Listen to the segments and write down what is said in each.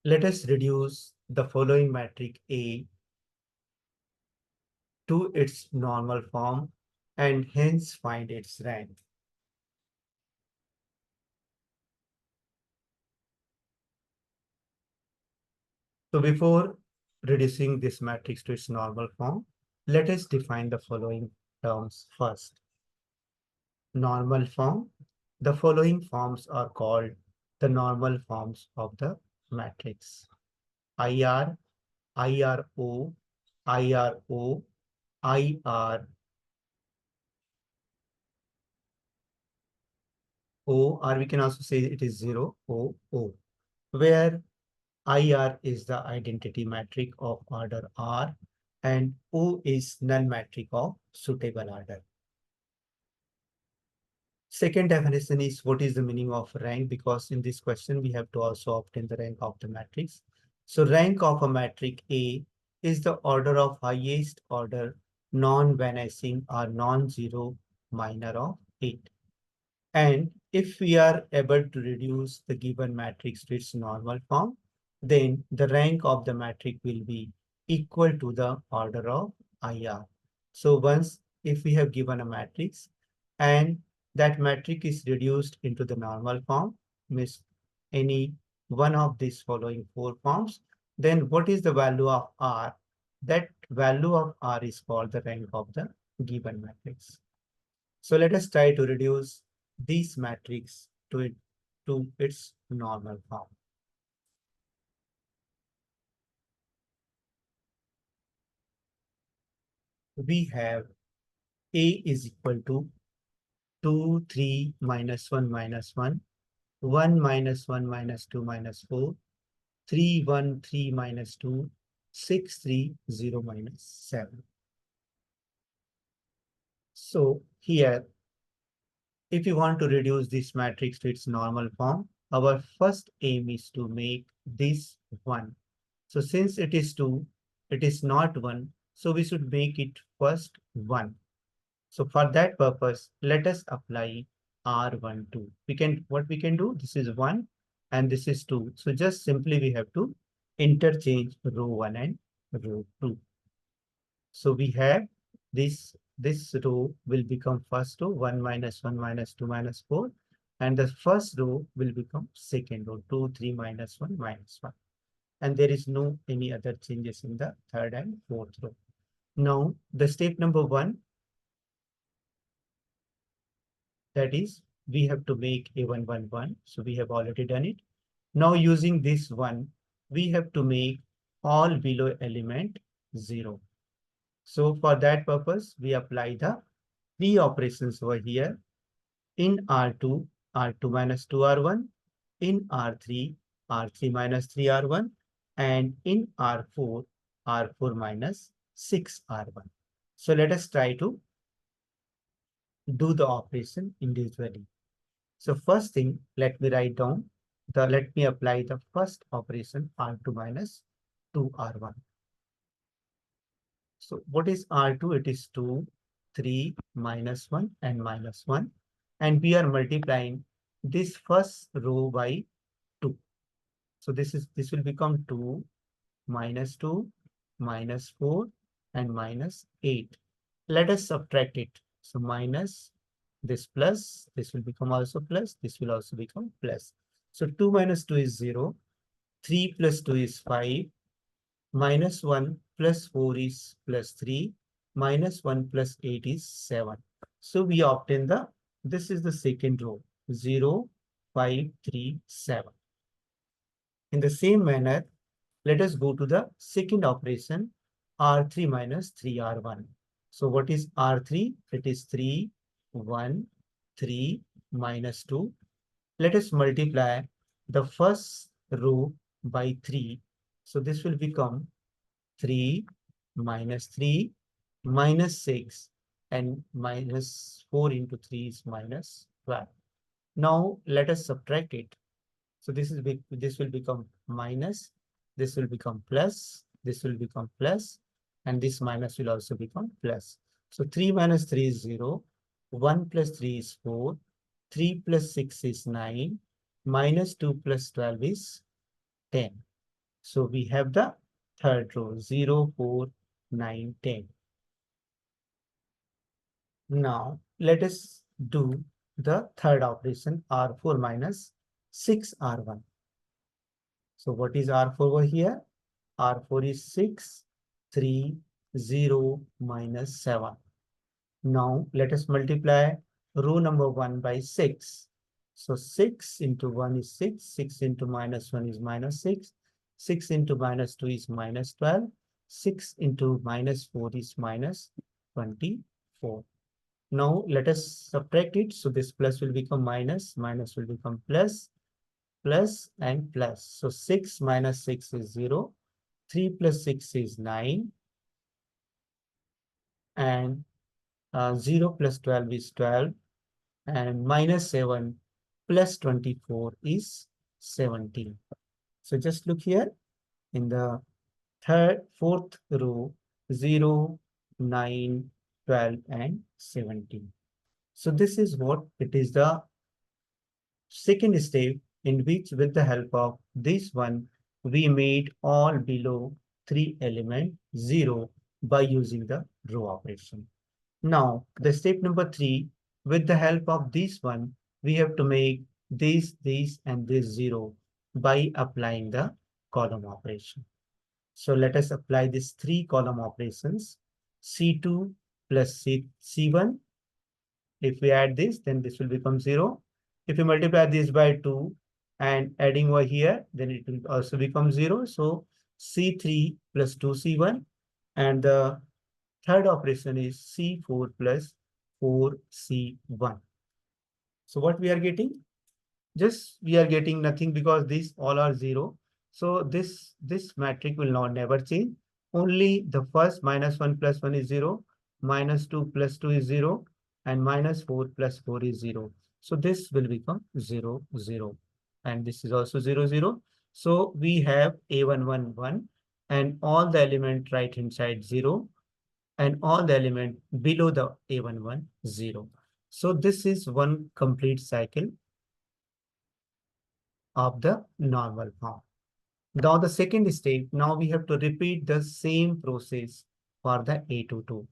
Let us reduce the following matrix A to its normal form and hence find its rank. So before reducing this matrix to its normal form, let us define the following terms first. Normal form. The following forms are called the normal forms of the matrix. IR, IRO, IRO, IR, O, or we can also say it is 0, O, O, where IR is the identity matrix of order R and O is null matrix of suitable order. Second definition is what is the meaning of rank, because in this question we have to also obtain the rank of the matrix. So rank of a matrix A is the order of highest order non-vanishing or non-zero minor of 8. And if we are able to reduce the given matrix to its normal form, then the rank of the matrix will be equal to the order of IR. So once if we have given a matrix and that matrix is reduced into the normal form, means any one of these following four forms, then what is the value of R? That value of R is called the rank of the given matrix. So let us try to reduce this matrix to its normal form. We have A is equal to 2, 3, minus 1, minus 1, 1 minus 1 minus 2 minus 4, 3, 1, 3 minus 2, 6, 3, 0 minus 7. So here, if you want to reduce this matrix to its normal form, our first aim is to make this 1. So since it is 2, it is not 1, so we should make it first 1. So for that purpose, let us apply R12. What we can do, this is 1 and this is 2. So just simply we have to interchange row 1 and row 2. So we have this row will become first row, 1 minus 1 minus 2 minus 4. And the first row will become second row, 2, 3 minus 1 minus 1. And there is no any other changes in the third and fourth row. Now the step number 1, that is we have to make A1, 1, 1. So we have already done it. Now using this 1, we have to make all below element 0. So for that purpose, we apply the 3 operations over here. In R2, R2 minus 2R1, in R3, R3 minus 3R1, and in R4, R4 minus 6R1. So let us try to do the operation individually. So first thing, let me write down let me apply the first operation R2 minus 2R1. So what is R2? It is 2, 3, minus 1 and minus 1. And we are multiplying this first row by 2. So this will become 2, minus 2, minus 4 and minus 8. Let us subtract it. So minus this plus, this will become also plus, this will also become plus. So 2 minus 2 is 0, 3 plus 2 is 5, minus 1 plus 4 is plus 3, minus 1 plus 8 is 7. So we obtain this is the second row, 0, 5, 3, 7. In the same manner, let us go to the second operation, R3 minus 3R1. So what is R3? It is 3, 1, 3, minus 2. Let us multiply the first row by 3. So this will become 3, minus 6, and minus 4 into 3 is minus 12. Now let us subtract it. So this will become minus, this will become plus, this will become plus, and this minus will also become plus. So 3 minus 3 is 0, 1 plus 3 is 4, 3 plus 6 is 9, minus 2 plus 12 is 10. So we have the third row, 0, 4, 9, 10. Now let us do the third operation, R4 minus 6R1. So what is R4 over here? R4 is 6, 3, 0, minus 7. Now let us multiply row number 1 by 6. So 6 into 1 is 6, 6 into minus 1 is minus 6, 6 into minus 2 is minus 12, 6 into minus 4 is minus 24. Now let us subtract it. So this plus will become minus, minus will become plus, plus and plus. So 6 minus 6 is 0, 3 plus 6 is 9, and 0 plus 12 is 12, and minus 7 plus 24 is 17. So just look here in the fourth row, 0, 9, 12, and 17. So this is what it is, the second step, in which with the help of this one, we made all below 3 element 0 by using the row operation. Now, the step number 3, with the help of this one, we have to make this, and this 0 by applying the column operation. So let us apply these 3 column operations, C2 plus C1. If we add this, then this will become 0. If you multiply this by 2 and adding over here, then it will also become 0. So C3 plus 2C1, and the third operation is C4 plus 4C1. So what we are getting? Just we are getting nothing, because these all are 0. So this matrix will not never change. Only the first minus 1 plus 1 is 0, minus 2 plus 2 is 0, and minus 4 plus 4 is 0. So this will become 0, 0. And this is also 0, 0. So we have A1, 1, 1, and all the element right hand side 0, and all the element below the A1, 1, 0. So this is one complete cycle of the normal form. Now the second step, now we have to repeat the same process for the A22.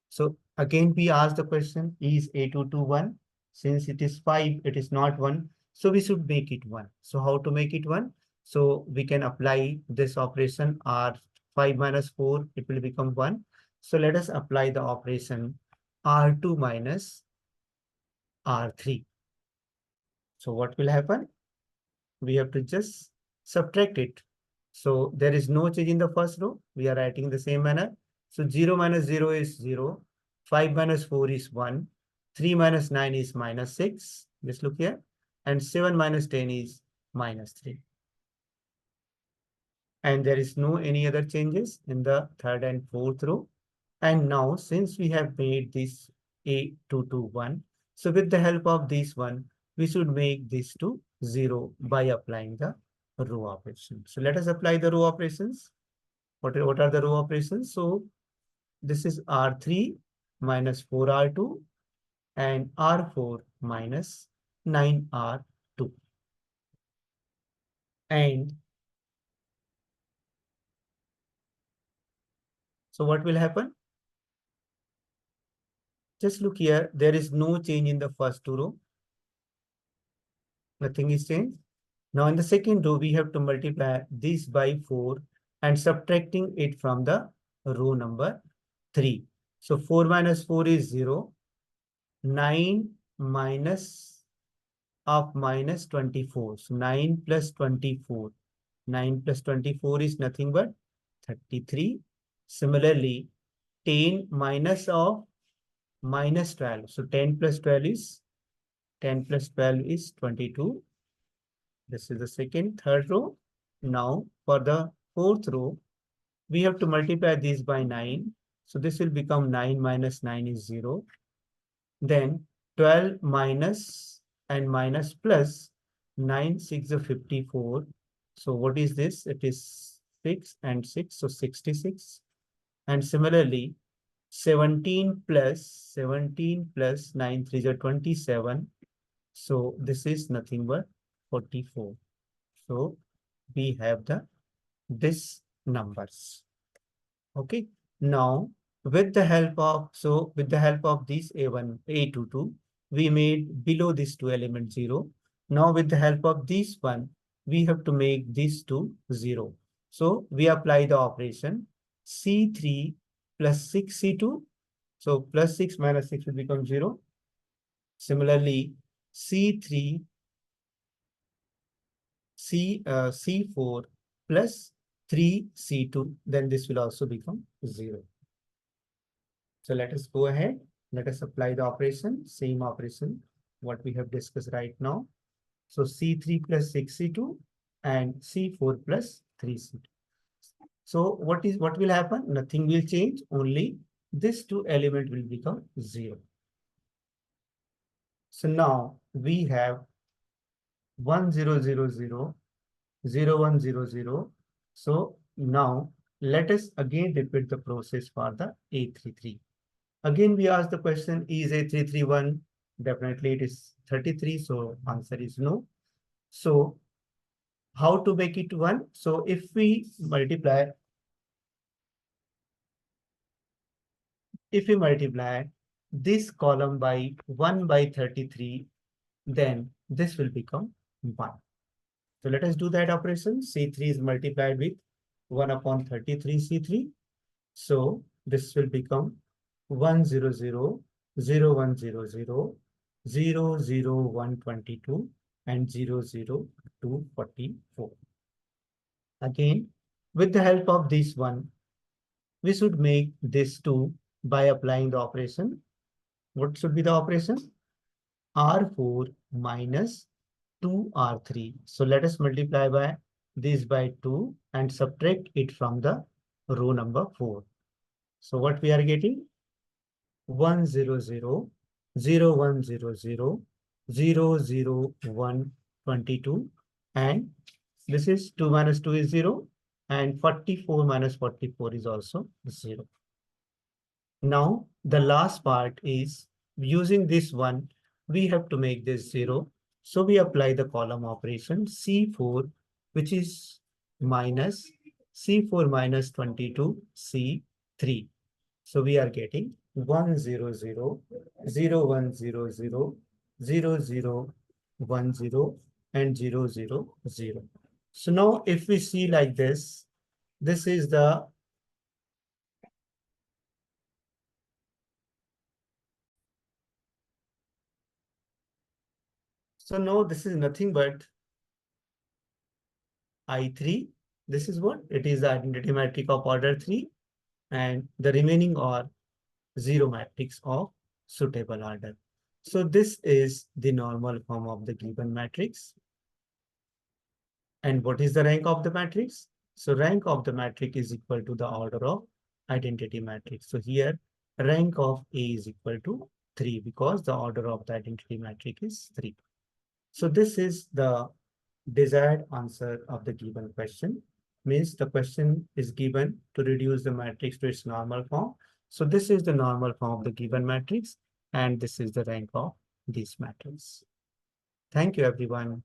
So again, we ask the question, is A22 1? Since it is 5, it is not 1. So we should make it 1. So how to make it 1? So we can apply this operation, R5 minus 4, it will become 1. So let us apply the operation R2 minus R3. So what will happen? We have to just subtract it. So there is no change in the first row. We are writing in the same manner. So 0 minus 0 is 0. 5 minus 4 is 1. 3 minus 9 is minus 6. Just look here. And 7 minus 10 is minus 3. And there is no any other changes in the third and fourth row. And now, since we have made this A221, so with the help of this one, we should make this to 0 by applying the row operation. So let us apply the row operations. What are the row operations? So this is R3 minus 4R2 and R4 minus 9R2. And so what will happen? Just look here, there is no change in the first two row. Nothing is changed. Now in the second row, we have to multiply this by 4 and subtracting it from the row number 3. So 4 minus 4 is 0. 9 minus of minus 24. So 9 plus 24. 9 plus 24 is nothing but 33. Similarly, 10 minus of minus 12. So 10 plus 12 is 10 plus 12 is 22. This is the third row. Now for the fourth row, we have to multiply this by 9. So this will become 9 minus 9 is 0. Then 12 minus and minus plus 9, 6 is 54. So what is this? It is 6 and 6, so 66. And similarly, 17 plus 9, 3 is 27. So this is nothing but 44. So we have the this numbers. Okay. Now, with the help of these A1, A22, we made below these two elements 0. Now, with the help of this one, we have to make these two 0. So, we apply the operation C3 plus 6C2. So, plus 6 minus 6 will become 0. Similarly, C3, C4 plus 3C2, then this will also become 0. So let us go ahead. Let us apply the operation, same operation, what we have discussed right now. So C3 plus 6C2 and C4 plus 3C2. So what will happen? Nothing will change, only this two element will become 0. So now we have 1 0 0 0 0 1 0 0. So now let us again repeat the process for the A33. Again, we ask the question, is A331? Definitely it is 33, so answer is no. So how to make it 1? So if we multiply this column by 1 by 33, then this will become 1. So let us do that operation. C3 is multiplied with 1 upon 33 C3. So this will become 1 0 0 0 1 0 0 0 0 1 22 and 0 0 2 44. Again, with the help of this one, we should make this 2 by applying the operation. What should be the operation? R4 minus 2R3. So let us multiply by this by 2 and subtract it from the row number 4. So what we are getting? 1 0 0 0 1 0 0 0 0 1 22, and this is 2 minus 2 is 0, and 44 minus 44 is also 0. Now the last part is using this one, we have to make this 0. So we apply the column operation C4, which is minus C4 minus 22 C3. So we are getting 1 0 0 0 1 0 0 0 0 1 0 and 0 0 0. So now if we see like this, this is the so now this is nothing but I3. This is what? It is the identity matrix of order 3, and the remaining are 0 matrix of suitable order. So this is the normal form of the given matrix. And what is the rank of the matrix? So rank of the matrix is equal to the order of identity matrix. So here rank of A is equal to 3 because the order of the identity matrix is 3. So this is the desired answer of the given question. Means the question is given to reduce the matrix to its normal form. So this is the normal form of the given matrix, and this is the rank of this matrix. Thank you, everyone.